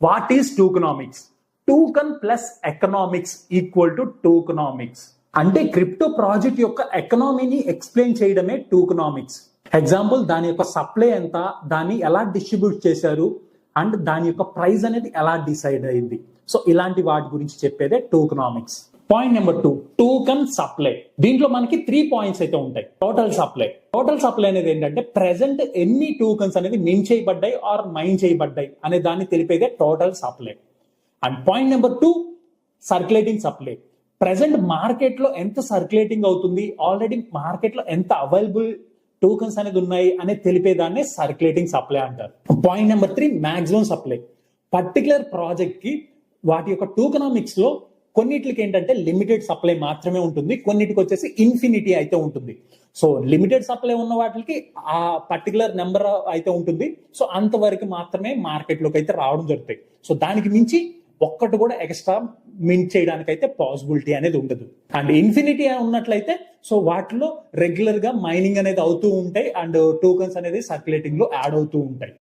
What is tokenomics? Token plus economics equal to tokenomics. అంటే crypto project యొక్క ఎకనామీని explain చేయడమే టోకెనామిక్స్. Example, దాని యొక్క సప్లై ఎంత, దాన్ని ఎలా డిస్ట్రిబ్యూట్ చేశారు, అండ్ దాని యొక్క ప్రైస్ అనేది ఎలా డిసైడ్ అయింది. సో ఇలాంటి వాటి గురించి చెప్పేదే tokenomics. Point number 2, token supply. దీంట్లో మనకి 3 పాయింట్స్ అయితే ఉంటాయి. టోటల్ సప్లై అనేది ఏంటంటే ప్రెసెంట్ ఎన్ని టోకెన్స్ అనేది మిన్ చేయబడ్డాయి ఆర్ మైన్ చేయబడ్డాయి అనే దాన్ని తెలిపేదే total supply. And point number 2, circulating supply. Present market లో ఎంత సర్క్యులేటింగ్ అవుతుంది, ఆల్రెడీ మార్కెట్ లో ఎంత అవైలబుల్ టోకెన్స్ అనేది ఉన్నాయి అనేది తెలిపేదాన్ని సర్క్యులేటింగ్ సప్లై అంటారు. Point number 3, maximum supply. Particular project కి వాటి యొక్క టోకెనామిక్స్ లో కొన్నిటికి ఏంటంటే లిమిటెడ్ సప్లై మాత్రమే ఉంటుంది, కొన్నిటికి వచ్చేసి ఇన్ఫినిటీ అయితే ఉంటుంది. సో లిమిటెడ్ సప్లై ఉన్న వాటికి ఆ పర్టికులర్ నెంబర్ అయితే ఉంటుంది. సో అంతవరకు మాత్రమే మార్కెట్ లోకి అయితే రావడం జరుగుతాయి. సో దానికి మించి ఒక్కటి కూడా ఎక్స్ట్రా మింట్ చేయడానికి అయితే పాసిబిలిటీ అనేది ఉండదు. అండ్ ఇన్ఫినిటీ ఉన్నట్లయితే సో వాటిలో రెగ్యులర్ గా మైనింగ్ అనేది అవుతూ ఉంటాయి అండ్ టోకెన్స్ అనేది సర్క్యులేటింగ్ లో యాడ్ అవుతూ ఉంటాయి.